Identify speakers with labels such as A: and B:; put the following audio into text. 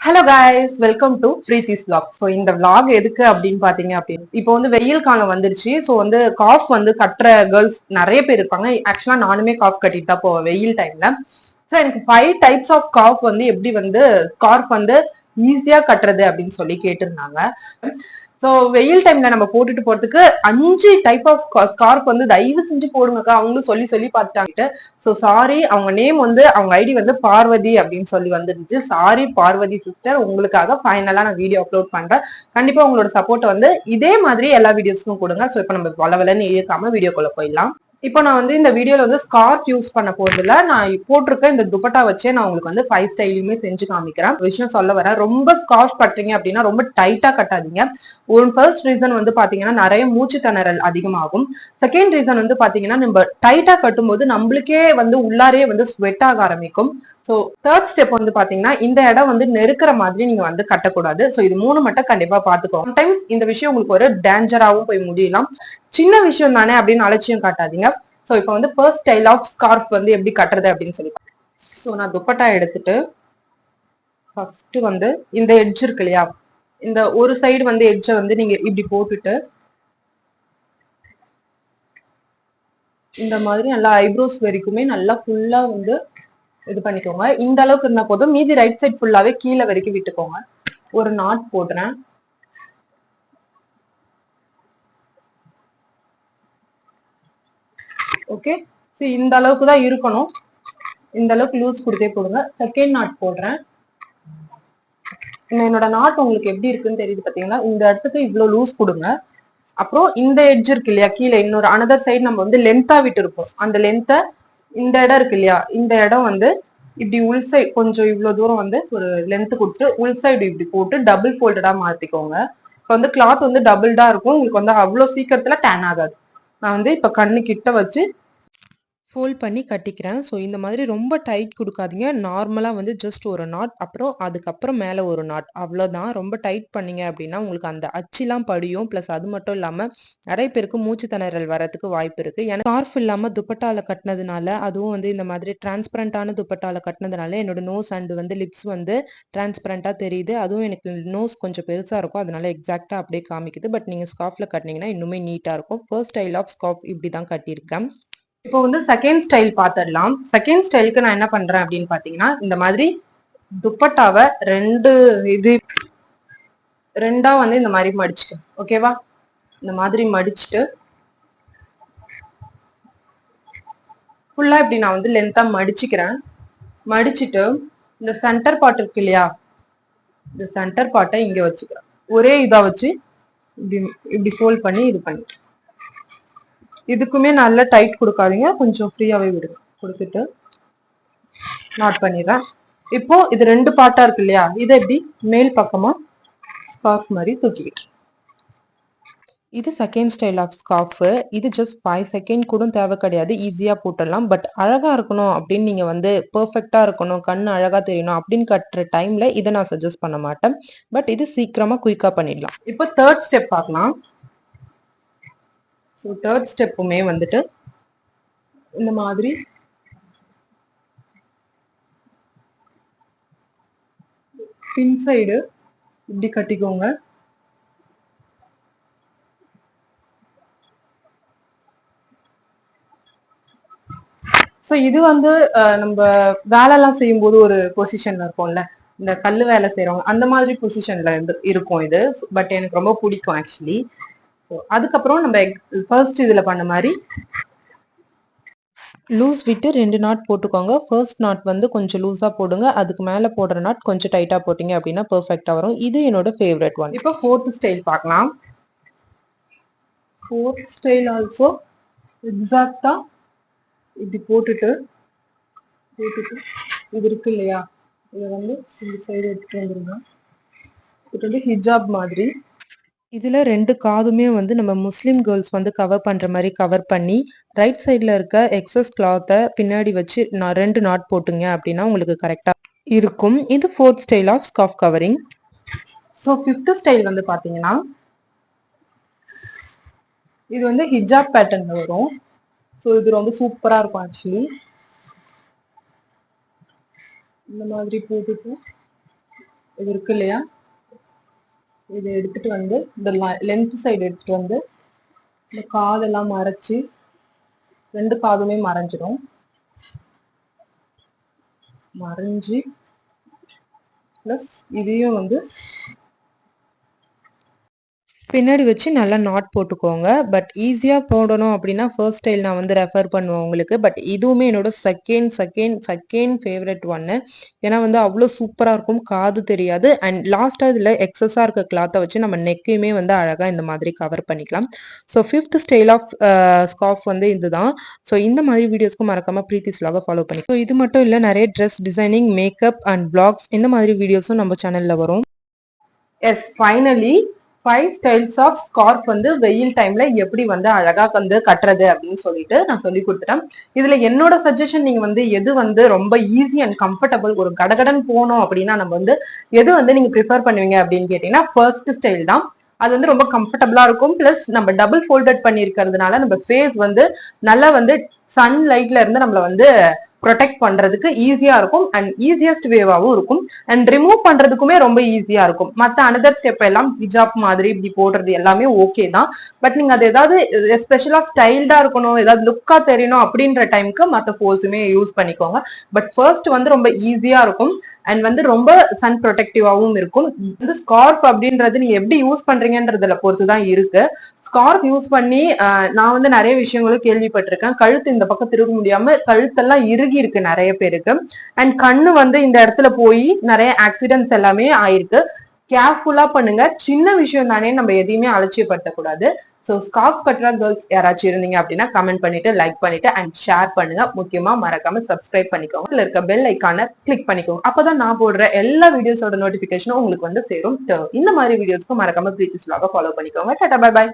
A: Hello guys, welcome to Preethi's vlog. So இந்த vlog எதுக்கு அப்படின்னு பாத்தீங்க அப்படின்னு இப்போ வந்து வெயில் காலம் வந்துருச்சு. ஸோ வந்து காஃப் வந்து கட்டுற கேர்ள்ஸ் நிறைய பேர் இருப்பாங்க. ஆக்சுவலா நானுமே காஃப் கட்டிட்டு தான் போவேன் வெயில் டைம்ல. ஸோ எனக்கு 5 டைப்ஸ் ஆஃப் காஃப் வந்து எப்படி வந்து ஸ்கார்ஃப் வந்து ஈஸியா கட்டுறது அப்படின்னு சொல்லி கேட்டிருந்தாங்க. ஸோ வெயில் டைம்ல நம்ம போட்டுட்டு போறதுக்கு 5 டைப் ஆஃப் ஸ்கார்ஃப் வந்து தயவு செஞ்சு போடுங்கக்கா அவங்க சொல்லி சொல்லி பார்த்துட்டாங்க. ஸோ சாரி, அவங்க நேம் வந்து அவங்க ஐடி வந்து பார்வதி அப்படின்னு சொல்லி வந்துருந்துச்சு. சாரி பார்வதி சிஸ்டர், உங்களுக்காக ஃபைனலா நான் வீடியோ அப்லோட் பண்றேன். கண்டிப்பா உங்களோட சப்போர்ட் வந்து இதே மாதிரி எல்லா வீடியோஸ்க்கும் கொடுங்க. ஸோ இப்போ நம்ம வளவலன்னு இழுக்காம வீடியோக்குள்ள போயிடலாம். இப்போ நான் வந்து இந்த வீடியோல வந்து ஸ்கார்ஃப் யூஸ் பண்ண போறதுல நான் போட்டிருக்க இந்த துப்பட்டா வச்சே நான் உங்களுக்கு வந்து 5 ஸ்டைலுமே செஞ்சு காமிக்கிறேன். விஷயம் சொல்ல வரேன், ரொம்ப ஸ்கார்ஃப் கட்டுறீங்க அப்படின்னா ரொம்ப டைட்டா கட்டாதீங்க. ஒரு ஃபர்ஸ்ட் ரீசன் வந்து பாத்தீங்கன்னா நிறைய மூச்சு திணறல் அதிகமாகும். செகண்ட் ரீசன் வந்து பாத்தீங்கன்னா நம்ம டைட்டா கட்டும்போது நம்மளுக்கே வந்து உள்ளாரே வந்து ஸ்வெட் ஆக ஆரம்பிக்கும். ஸோ தேர்ட் ஸ்டெப் வந்து பாத்தீங்கன்னா இந்த இடம் வந்து நெருக்கிற மாதிரி நீங்க வந்து கட்டக்கூடாது. ஸோ இது 3 மட்டும் கண்டிப்பா பாத்துக்கோங்க. சம்டைம்ஸ் இந்த விஷயம் உங்களுக்கு ஒரு டேஞ்சராகவும் போய் முடியலாம். சின்ன விஷயம் தானே அப்படின்னு அலட்சியம் காட்டாதீங்க. ஸோ இப்போ வந்து ஃபர்ஸ்ட் ஸ்டைல் ஆஃப் ஸ்கார்ஃப் வந்து எப்படி கட்டுறது அப்படின்னு சொல்லி, ஸோ நான் துப்பட்டா எடுத்துட்டு ஃபர்ஸ்ட் வந்து இந்த எட்ஜ் இருக்கு இல்லையா, இந்த ஒரு சைடு வந்து எட்ஜை வந்து நீங்க இப்படி போட்டுட்டு இந்த மாதிரி நல்லா ஐப்ரோஸ் வரைக்குமே நல்லா ஃபுல்லா வந்து இது பண்ணிக்கோங்க. இந்த அளவுக்கு இருந்தா போதும். மீதி ரைட் சைட் ஃபுல்லாவே கீழே வரைக்கும் விட்டுக்கோங்க. ஒரு நாட் போடுறேன். ஓகே, ஸோ இந்த அளவுக்கு தான் இருக்கணும். இந்த அளவுக்கு லூஸ் கொடுத்தே போடுங்க. செகண்ட் நாட் போடுறேன். என்னோட நாட் உங்களுக்கு எப்படி இருக்குன்னு தெரியுது பாத்தீங்கன்னா, இந்த இடத்துக்கு இவ்வளவு லூஸ் கொடுங்க. அப்புறம் இந்த எட்ஜ் இருக்கு இல்லையா, கீழே இன்னொரு அனதர் சைடு நம்ம வந்து லென்த்தா விட்டு இருப்போம். அந்த லென்த்தை இந்த இடம் இருக்கு இல்லையா, இந்த இடம் வந்து இப்படி உள் சைடு கொஞ்சம் இவ்வளவு தூரம் வந்து ஒரு லென்த் கொடுத்துட்டு உள் சைடு இப்படி போட்டு டபுள் ஃபோல்டடா மாத்திக்கோங்க. இப்போ வந்து கிளாத் வந்து டபுள்டா இருக்கும். உங்களுக்கு வந்து அவ்வளவு சீக்கிரத்துல டேன் ஆகாது. நான் வந்து இப்ப கண்ணு கிட்ட வச்சு ஃபோல்ட் பண்ணி கட்டிக்கிறேன். ஸோ இந்த மாதிரி ரொம்ப டைட் கொடுக்காதீங்க. நார்மலாக வந்து ஜஸ்ட் ஒரு நாட், அப்புறம் அதுக்கப்புறம் மேலே ஒரு நாட், அவ்வளோதான். ரொம்ப டைட் பண்ணீங்க அப்படின்னா உங்களுக்கு அந்த அச்சிலாம் படியும். ப்ளஸ் அது மட்டும் இல்லாமல் நிறைய பேருக்கு மூச்சு திணறல் வரதுக்கு வாய்ப்பு இருக்குது. எனக்கு ஸ்கார்ஃப் இல்லாமல் துப்பட்டாவில் கட்டினதுனால, அதுவும் வந்து இந்த மாதிரி டிரான்ஸ்பரண்டான துப்பட்டாவில் கட்டினதுனால என்னோட நோஸ் அண்ட் வந்து லிப்ஸ் வந்து டிரான்ஸ்பரண்டாக தெரியுது. அதுவும் எனக்கு நோஸ் கொஞ்சம் பெருசாக இருக்கும், அதனால எக்ஸாக்டாக அப்படியே காமிக்குது. பட் நீங்கள் ஸ்கார்ஃபில் கட்டினீங்கன்னா இன்னுமே நீட்டாக இருக்கும். ஃபர்ஸ்ட் ஸ்டைல் ஆஃப் ஸ்கார்ஃப் இப்படி தான் கட்டியிருக்கேன். இப்போ வந்து செகண்ட் ஸ்டைல் பார்த்துடலாம். செகண்ட் ஸ்டைலுக்கு நான் என்ன பண்றேன் அப்படின்னு பாத்தீங்கன்னா, இந்த மாதிரி துப்பட்டாவை ரெண்டா வந்து இந்த மாதிரி மடிச்சுட்டேன். ஓகேவா, இந்த மாதிரி மடிச்சுட்டு ஃபுல்லா இப்படி நான் வந்து லென்த்தா மடிச்சுக்கிறேன். மடிச்சுட்டு இந்த சென்டர் பார்ட் இருக்கு இல்லையா, இந்த சென்டர் பார்ட்டை இங்க வச்சுக்கிறேன். ஒரே இதா வச்சு இப்படி இப்படி ஃபோல்ட் பண்ணி இது பண்ணிட்டு, இதுக்குமே நல்ல டைட் கொடுக்காதீங்க, கொஞ்சம் ஃப்ரீயாவே விடுங்க. கொடுத்துட்டு நாட் பண்ணிடுறேன். இப்போ இது 2 பார்ட்டா இருக்கு இல்லையா, இதை எப்படி மேல் பக்கமா ஸ்கார்ஃப் மாதிரி தூக்கிக்கிட்டு, இது செகண்ட் ஸ்டைல் ஆஃப் ஸ்கார்ஃப். இது ஜஸ்ட் 5 செகண்ட் கூட தேவை கிடையாது, ஈஸியா போட்டுடலாம். பட் அழகா இருக்கணும் அப்படின்னு நீங்க வந்து பெர்ஃபெக்டா இருக்கணும், கண்ணு அழகா தெரியணும் அப்படின்னு கட்டுற டைம்ல இதை நான் சஜஸ்ட் பண்ண மாட்டேன். பட் இது சீக்கிரமா குயிக்கா பண்ணிடலாம். இப்போ தேர்ட் ஸ்டெப் பார்க்கலாம். ஸோ தேர்ட் ஸ்டெப்புமே வந்துட்டு இந்த மாதிரி பின் சைடு இப்படி கட்டிக்கோங்க. ஸோ இது வந்து நம்ம வேலைலாம் செய்யும்போது ஒரு பொசிஷன்ல இருக்கும்ல, இந்த கல்லு வேலை செய்யறவங்க அந்த மாதிரி பொசிஷன்ல இருக்கும் இது. பட் எனக்கு ரொம்ப பிடிக்கும் ஆக்சுவலி. அதுக்கப்புறம் நம்ம ஃபர்ஸ்ட் இதுல பண்ண மாதிரி லூஸ் விட்டு 2 நாட் போட்டுக்கோங்க. ஃபர்ஸ்ட் நாட் வந்து கொஞ்சம் லூஸா போடுங்க, அதுக்கு மேல போடுற நாட் கொஞ்சம் டைட்டா போட்டீங்க அப்படின்னா பெர்ஃபெக்ட்டா வரும். இது என்னோட ஃபேவரட் ஒன். இப்போ ஃபோர்த் ஸ்டைல் பார்க்கலாம். ஃபோர்த் ஸ்டைல் ஆல்சோ எக்ஸாக்டா இப்படி போட்டுட்டு இது இருக்கு இல்லையா, இதை வந்து இந்த சைடு எடுத்துட்டு வந்துருங்க. இது வந்து ஹிஜாப் மாதிரி. இதுல 2 காதுமே வந்து நம்ம முஸ்லிம் கேர்ள்ஸ் வந்து கவர் பண்ற மாதிரி கவர் பண்ணி ரைட் சைட்ல இருக்க எக்ஸஸ் கிளாத்தை பின்னாடி வச்சு 2 நாட் போட்டுங்க அப்படின்னா உங்களுக்கு கரெக்டா இருக்கும். இது fourth style of scarf covering. So fifth style வந்து பாத்தீங்கன்னா, இது வந்து ஹிஜாப் பேட்டர்ன்ல வரும். ஸோ இது ரொம்ப சூப்பரா இருக்கும் ஆக்சுவலி. இந்த மாதிரி போட்டுட்டு இது இருக்கு இல்லையா, இதை எடுத்துட்டு வந்து இந்த லென்த் சைடு எடுத்துட்டு வந்து இந்த காதெல்லாம் மறைச்சு 2 காதுமே மறைஞ்சிடும். மறைஞ்சு பிளஸ் இதையும் வந்து பின்னாடி வச்சு நல்லா நாட் போட்டுக்கோங்க. பட் ஈஸியா போடணும் அப்படின்னா ஃபர்ஸ்ட் ஸ்டைல் நான் வந்து ரெஃபர் பண்ணுவேன் உங்களுக்கு. பட் இதுவுமே என்னோட செகண்ட் ஃபேவரட் ஒன்னு. ஏன்னா வந்து அவ்வளோ சூப்பரா இருக்கும். காது தெரியாது. அண்ட் லாஸ்டா இதுல எக்ஸஸா இருக்க கிளாத்தை வச்சு நம்ம நெக்கையுமே வந்து அழகா இந்த மாதிரி கவர் பண்ணிக்கலாம். So 5th style of scarf வந்து இதுதான். ஸோ இந்த மாதிரி வீடியோஸ்க்கு மறக்காம பிரீத்திஸ் vlog ஃபாலோ பண்ணி. ஸோ இது மட்டும் இல்ல, நிறைய dress designing, makeup and vlogs இந்த மாதிரி வீடியோஸும் நம்ம சேனல்ல வரும். Yes, finally 5 styles of scarf வந்து வெயில் டைம்ல எப்படி வந்து அழகா வந்து கட்டுறது அப்படின்னு சொல்லிட்டு நான் சொல்லி கொடுத்துட்டேன். இதுல என்னோட சஜஷன், நீங்க வந்து எது வந்து ரொம்ப ஈஸி அண்ட் கம்ஃபர்டபுள், ஒரு கடகடன் போனோம் அப்படின்னா நம்ம வந்து எது வந்து நீங்க ப்ரிஃபர் பண்ணுவீங்க அப்படின்னு கேட்டீங்கன்னா ஃபர்ஸ்ட் ஸ்டைல் தான். அது வந்து ரொம்ப கம்ஃபர்டபுளா இருக்கும். பிளஸ் நம்ம டபுள் ஃபோல்டட் பண்ணி இருக்கிறதுனால நம்ம ஃபேஸ் வந்து நல்லா வந்து சன் லைட்ல இருந்து நம்மள வந்து ப்ரொடெக்ட் பண்றதுக்கு ஈஸியா இருக்கும் அண்ட் ஈஸியஸ்ட் வேவாவும் இருக்கும். அண்ட் ரிமூவ் பண்றதுக்குமே ரொம்ப ஈஸியா இருக்கும். மத்த அனதர் ஸ்டெப் எல்லாம் ஹிஜாப் மாதிரி இப்படி போடுறது எல்லாமே ஓகே தான். பட் நீங்க அது ஏதாவது ஸ்பெஷலா ஸ்டைல்டா இருக்கணும், ஏதாவது லுக்கா தெரியணும் அப்படின்ற டைமுக்கு மத்த ஃபோர்ஸுமே யூஸ் பண்ணிக்கோங்க. பட் ஃபர்ஸ்ட் வந்து ரொம்ப ஈஸியா இருக்கும் அண்ட் வந்து ரொம்ப சன் ப்ரொடெக்டிவாவும் இருக்கும். வந்து ஸ்கார்ஃப் அப்படின்றது நீங்க எப்படி யூஸ் பண்றீங்கன்றதுல பொறுத்துதான் இருக்கு. ஸ்கார்ஃப் யூஸ் பண்ணி நான் வந்து நிறைய விஷயங்களும் கேள்விப்பட்டிருக்கேன். கழுத்து இந்த பக்கம் திரும்ப முடியாம கழுத்தெல்லாம் இறுகி இருக்கு நிறைய பேருக்கு. அண்ட் கண்ணு வந்து இந்த இடத்துல போய் நிறைய ஆக்சிடென்ட்ஸ் எல்லாமே ஆயிருக்கு. கேர்ஃபுல்லா பண்ணுங்க. சின்ன விஷயம் தானே, நம்ம எதையுமே அலட்சியப்படுத்தக்கூடாது. ஸோ ஸ்கார்ஃப் கட்டுற கேர்ள்ஸ் யாராச்சும் இருந்தீங்க அப்படின்னா கமெண்ட் பண்ணிட்டு, லைக் பண்ணிட்டு அண்ட் ஷேர் பண்ணுங்க. முக்கியமா மறக்காம சப்ஸ்கிரைப் பண்ணிக்கோங்க. இதுல இருக்க பெல் ஐக்கான கிளிக் பண்ணிக்கோங்க. அப்பதான் நான் போடுற எல்லா வீடியோஸோட நோட்டிபிகேஷனும் உங்களுக்கு வந்து சேரும். இந்த மாதிரி வீடியோஸ்க்கு மறக்காம பிரீத்திஸ் vlog ஃபாலோ பண்ணிக்கோங்க. Tata, bye bye.